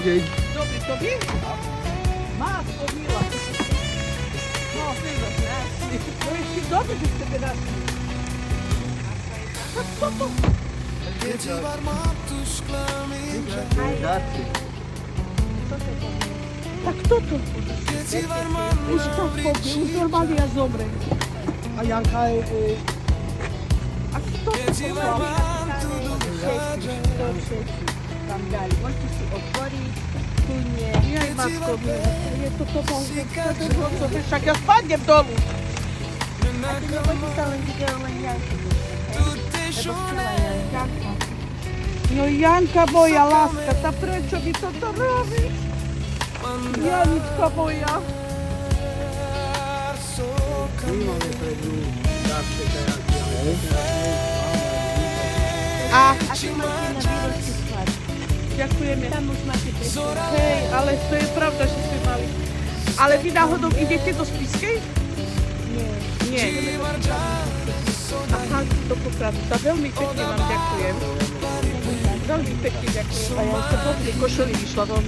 deň. Dobrý, to vím. Má spomíla. No, ty to krásny. No ešte dobre, že ste teda... Tak toto. Tak toto. Už tak poďme, už normálne ja zomrem. A Janka je... A toto tam dali. Môžete si otvoriť, tu nie. Jaj, matko, je toto možné. Však ja spadnem dolu. A ty nebojte sa len videa, len Janka. Lebo chcela Janka. No Janka moja láska, tá prečo mi toto robíš? Janička moja. My máme pred ňu dávke kajaky, ale A tu máte na výročný sklad. Ďakujeme. Tam už máte prečo. Hej, ale to je pravda, že sme mali. Ale vy náhodou idete do Spišskej? Nie. Aha, do Popradu. Veľmi pekne vám ďakujem. Veľmi pekne ďakujem. A ja už sa po tej košeli vyšla von.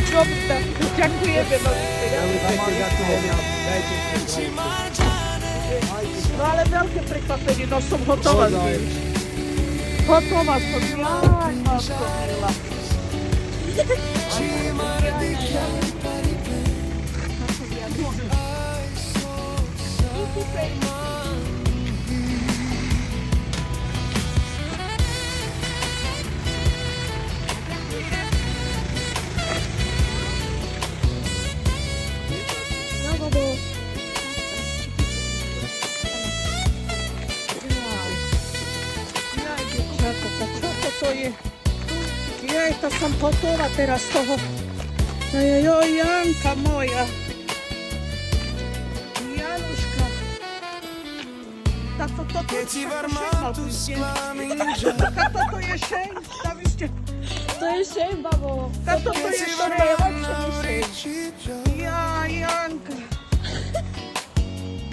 Dobrá, ďakujeme veľmi pekne. No ale veľké prekvapenie, no som hotová. Hotová som, jaj, másko milá. Čo to je? Jaj, tak som hotová teraz z toho. Joj, Janka moja. Januška. Tak toto je šejn. To je šejn, babo. Tak toto je šejn. Jaj, Janka.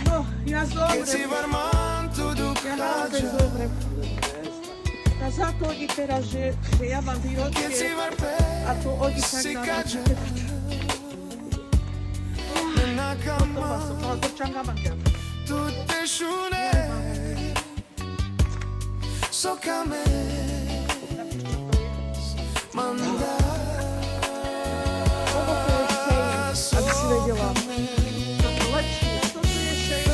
No, ja zomrem. Ja naozaj zomrem. A za to oni teraz, že ja mám výročie a to oni tak nám hotová som, ale to čanga mám ďalej. Aby si vedela. Toto lepšie, toto je šejn.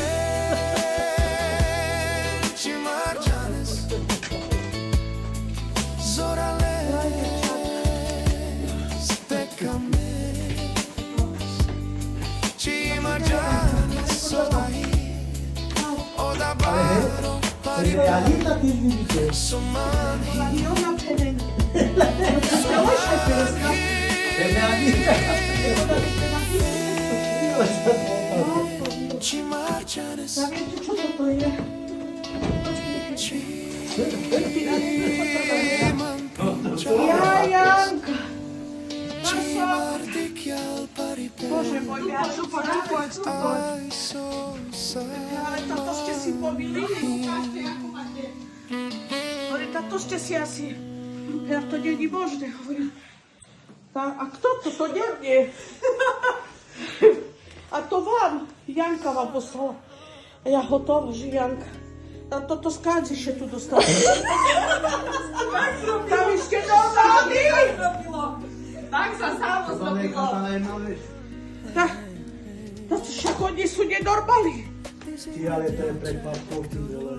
Realita tiež vidíte. Ona předen. Realita. Zaviete, čo toto je? Ja, Janka. Bože môj, ja čo poď. Ale táto ste si pomýlili. Ukážte, ako máte. Ale táto ste si asi... Ja to není možné, hovorím. A kto to? To nie. A to vám. Janka vám poslala. A ja hotová, že Janka. A toto skáči še tu dostala. Tam ešte normálny. Tak sa samo zrobilo. To však oni sú nenormálni. Ale to je prekvapko, ty vole.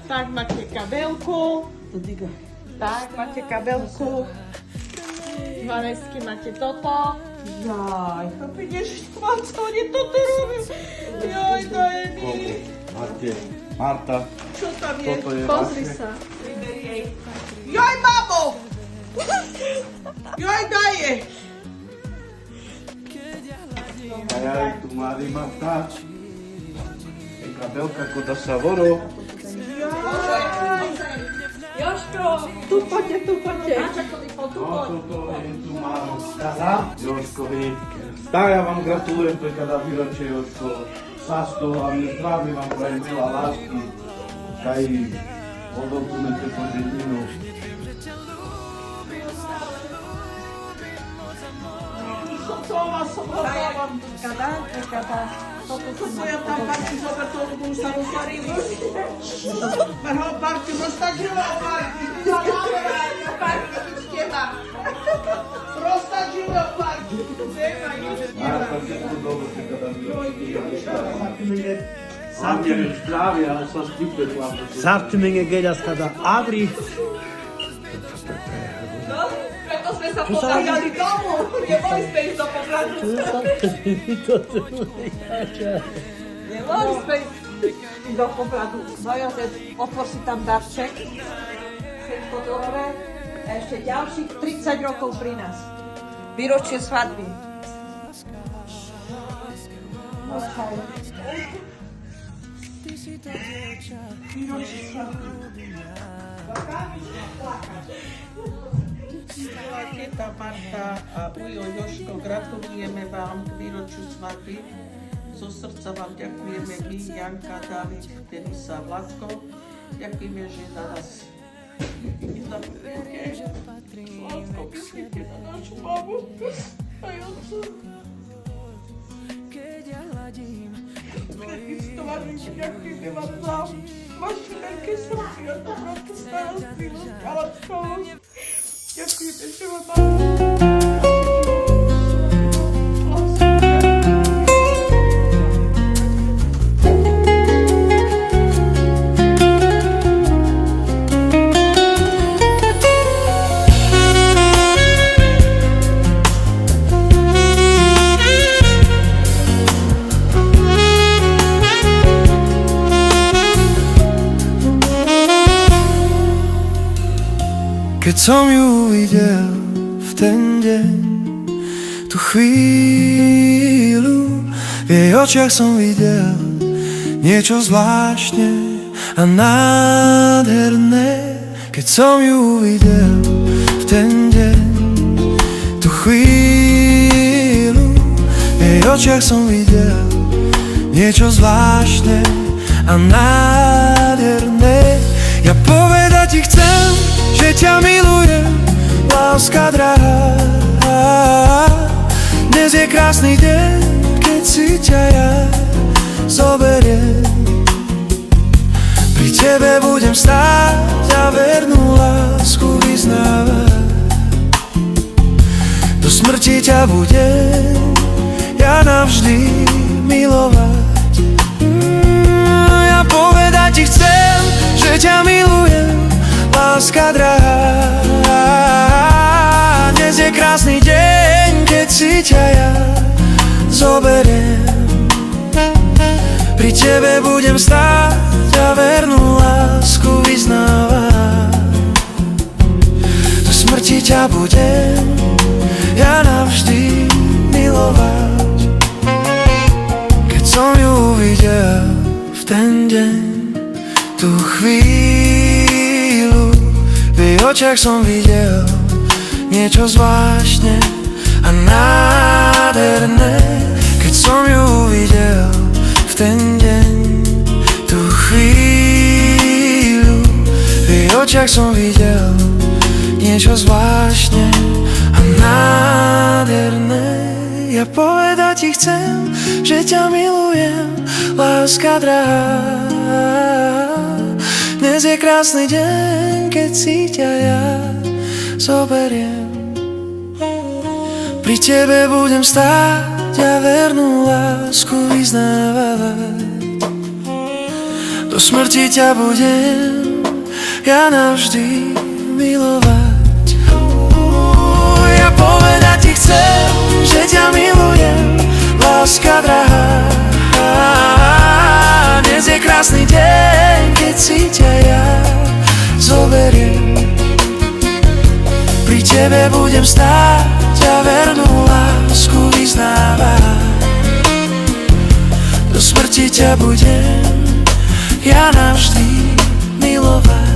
Tak máte kabelku. Tak máte kabelku. Vanesky máte toto. Jaj, chápeš, co oni toto robí? Jaj, daj mi. Máte Marta, Čo tam je? toto je Pozri vaše. sa. Jaj, mamo! Jaj, daj je. A ja tu mladý Marta. Kabelka kota sa voro. Jaj. Jožko, tu poďte. No, toto je tu mám. Jožkovi. Tak ja vám gratulujem, to je kada výročie, Jožko. Sasto, hlavne zdravie vám prajem veľa lásky. Kaj odobnete po dedinu. slova som hodávam. Kada. Toto ja tam partiu zober, to ľubu už sa rozvarili. Ho partiu roztažila partiu. Roztažila partiu. Nema, nič nema. Ангели здравия, с скипе главно. Zaptimenge gedas kada agri. No, preto sme sa podájali domov. Neboli sme ísť do Popradu. Neboli sme ísť do Popradu. No Jozef, otvor si tam darček. Všetko dobré. A ešte ďalších 30 rokov pri nás. Výročie svadby. Teta Marta a ujo Jožko, gratulujeme vám k výročiu svadby. Zo srdca vám ďakujeme my, Janka, David, Denisa, Vladko. Ďakujeme, že na nás nezabudnete. Vladko, myslíte na našu mamu a Joncu. Kristovaní, ďakujeme vám za vaše veľké srdci a dobrotú starostlivosť a láskavosť. Ďakujeme, že vám máme. Keď som ju uvidel v ten deň, tú chvíľu, v jej očiach som videl niečo zvláštne a nádherné. Keď som ju uvidel v ten deň, tú chvíľu, v jej očiach som videl niečo zvláštne a nádherné. Ja povedať ti chcem, že ťa milujem, láska drahá. Dnes je krásny deň, keď si ťa ja zoberiem. Pri tebe budem stáť a vernú lásku vyznávať. Do smrti ťa budem ja navždy milovať. Ja povedať ti chcem, že ťa milujem, láska drahá. Dnes je krásny deň, keď si ťa ja zoberiem. Pri tebe budem stáť a vernú lásku vyznávať. Do smrti ťa budem ja navždy milovať. Keď som ju uvidel v ten deň, tú chvíľu, v jej očiach som videl niečo zvláštne a nádherné. Keď som ju uvidel v ten deň, tú chvíľu, v jej očiach som videl niečo zvláštne a nádherné. Ja povedať ti chcem, že ťa milujem, láska drahá. Dnes je krásny deň, keď si ťa ja zoberiem. Pri tebe budem stáť a vernú lásku vyznávať. Do smrti ťa budem ja navždy milovať. Ja povedať ti chcem, že ťa milujem, láska drahá. Dnes je krásny deň, keď si ťa ja zoberiem. Pri tebe budem stáť a vernú lásku vyznávať. Do smrti ťa budem ja navždy milovať.